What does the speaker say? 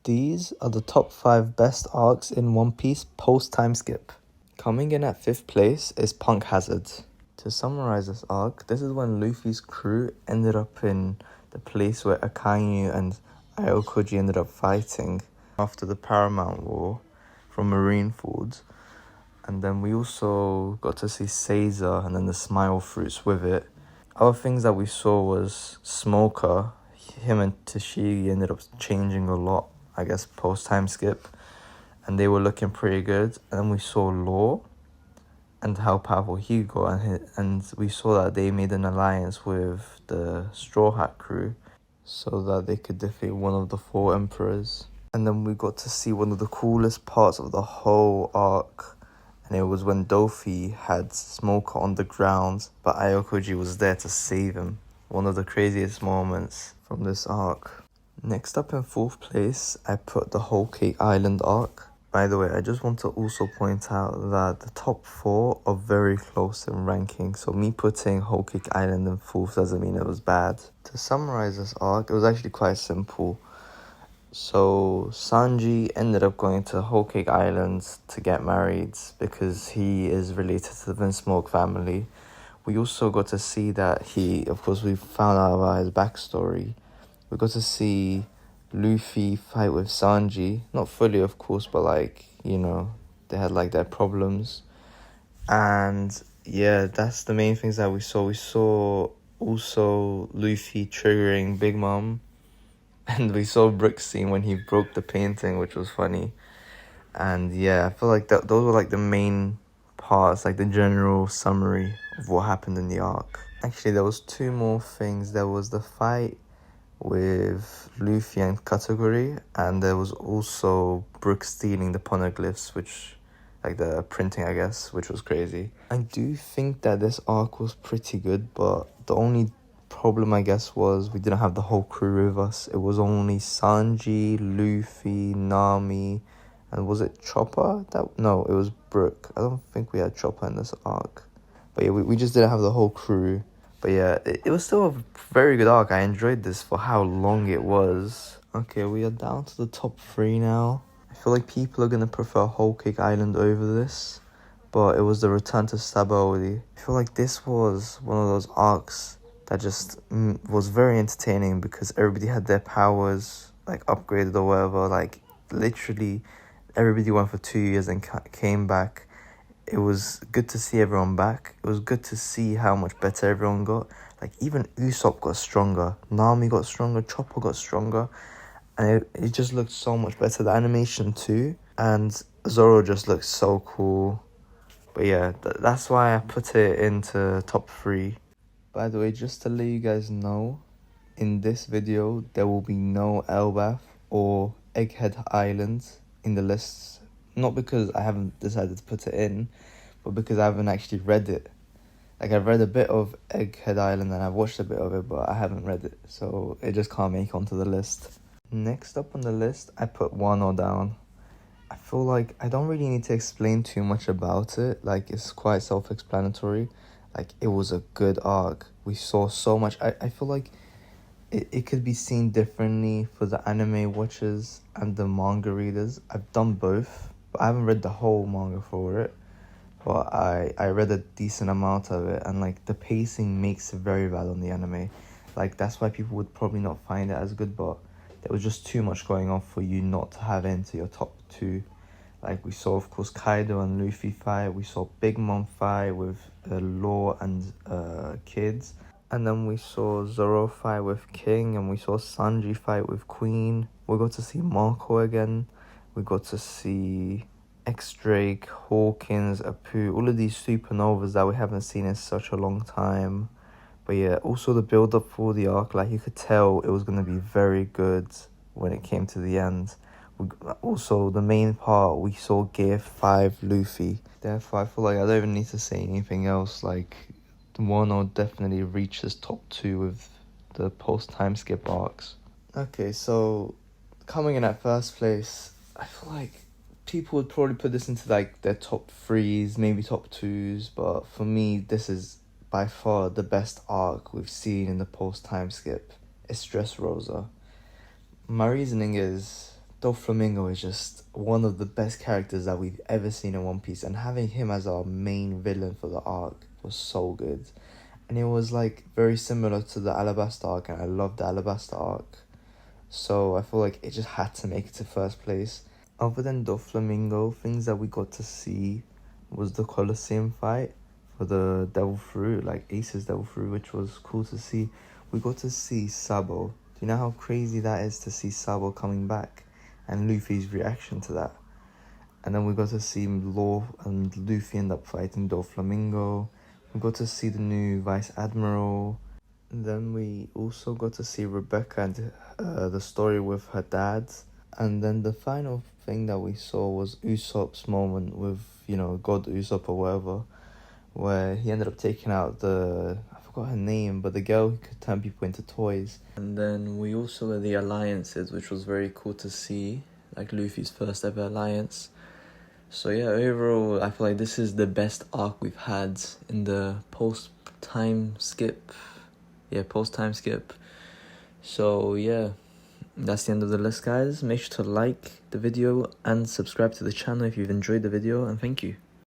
These are the top 5 best arcs in One Piece post-Timeskip. Coming in at 5th place is Punk Hazard. To summarize this arc, this is when Luffy's crew ended up in the place where Akanyu and Aokoji ended up fighting after the Paramount War from Marineford. And then we also got to see Caesar and then the Smile Fruits with it. Other things that we saw was Smoker. Him and Tashigi ended up changing a lot, I guess, post-Timeskip. And they were looking pretty good. And then we saw Law and how powerful he got. And we saw that they made an alliance with the Straw Hat crew so that they could defeat one of the 4 emperors. And then we got to see one of the coolest parts of the whole arc. And it was when Dofi had Smoker on the ground, but Aokoji was there to save him. One of the craziest moments from this arc. Next up in 4th place, I put the Whole Cake Island arc. By the way, I just want to also point out that the top 4 are very close in ranking. So me putting Whole Cake Island in 4th doesn't mean it was bad. To summarize this arc, it was actually quite simple. So Sanji ended up going to Whole Cake Island to get married because he is related to the Vinsmoke family. We also got to see that we found out about his backstory. We got to see Luffy fight with Sanji. Not fully, of course, but they had their problems. And yeah, that's the main things that we saw. We saw also Luffy triggering Big Mom. And we saw Brook's scene when he broke the painting, which was funny. And yeah, I feel like those were the main parts, the general summary of what happened in the arc. Actually, there was 2 more things. There was the fight with Luffy and Kategori, and there was also Brook stealing the poneglyphs, which, the printing, I guess, which was crazy. I do think that this arc was pretty good, but the only problem, I guess, was we didn't have the whole crew with us. It was only Sanji, Luffy, Nami, and was it Chopper? No, it was Brook. I don't think we had Chopper in this arc. But yeah, we just didn't have the whole crew. But yeah, it was still a very good arc. I enjoyed this for how long it was. Okay, we are down to the top 3 now. I feel like people are going to prefer Whole Cake Island over this. But it was the return to Sabaody. I feel like this was one of those arcs that just was very entertaining because everybody had their powers upgraded or whatever. Literally everybody went for 2 years and came back. It was good to see everyone back. It was good to see how much better everyone got. Even Usopp got stronger, Nami got stronger, Chopper got stronger, and it just looked so much better. The animation too, and Zoro just looked so cool. But yeah, that's why I put it into top 3. By the way, just to let you guys know, in this video, there will be no Elbaf or Egghead Island in the lists. Not because I haven't decided to put it in, but because I haven't actually read it. I've read a bit of Egghead Island and I've watched a bit of it, but I haven't read it. So it just can't make it onto the list. Next up on the list, I put Wano down. I feel like I don't really need to explain too much about it. It's quite self-explanatory. It was a good arc. We saw so much. I feel like it could be seen differently for the anime watchers and the manga readers. I've done both, but I haven't read the whole manga for it. But I read a decent amount of it, and the pacing makes it very bad on the anime. That's why people would probably not find it as good, but there was just too much going on for you not to have it into your top 2. We saw, of course, Kaido and Luffy fight. We saw Big Mom fight with Law and Kids. And then we saw Zoro fight with King. And we saw Sanji fight with Queen. We got to see Marco again. We got to see X-Drake, Hawkins, Apu. All of these supernovas that we haven't seen in such a long time. But yeah, also the build-up for the arc. You could tell it was going to be very good when it came to the end. Also, the main part, we saw Gear 5 Luffy. Therefore, I feel like I don't even need to say anything else. Wano definitely reaches top 2 with the post-Timeskip arcs. Okay, so coming in at 1st place, I feel like people would probably put this into their top 3s, maybe top 2s. But for me, this is by far the best arc we've seen in the post-Timeskip. It's Dressrosa. My reasoning is Doflamingo is just one of the best characters that we've ever seen in One Piece, and having him as our main villain for the arc was so good. And it was like very similar to the Alabasta arc, and I love the Alabasta arc. So I feel like it just had to make it to first place. Other than Doflamingo, things that we got to see was the Colosseum fight for the Devil Fruit, like Ace's Devil Fruit, which was cool to see. We got to see Sabo. Do you know how crazy that is to see Sabo coming back? And Luffy's reaction to that. And then we got to see Law and Luffy end up fighting Doflamingo. We got to see the new Vice Admiral. And then we also got to see Rebecca and the story with her dad. And then the final thing that we saw was Usopp's moment with, God Usopp or whatever, where he ended up taking out I forgot her name, but the girl who could turn people into toys. And then we also got the alliances, which was very cool to see, like Luffy's first ever alliance. So yeah, overall, I feel like this is the best arc we've had in the post-Timeskip. Yeah, post-Timeskip. So yeah, that's the end of the list, guys. Make sure to like the video and subscribe to the channel if you've enjoyed the video, and thank you.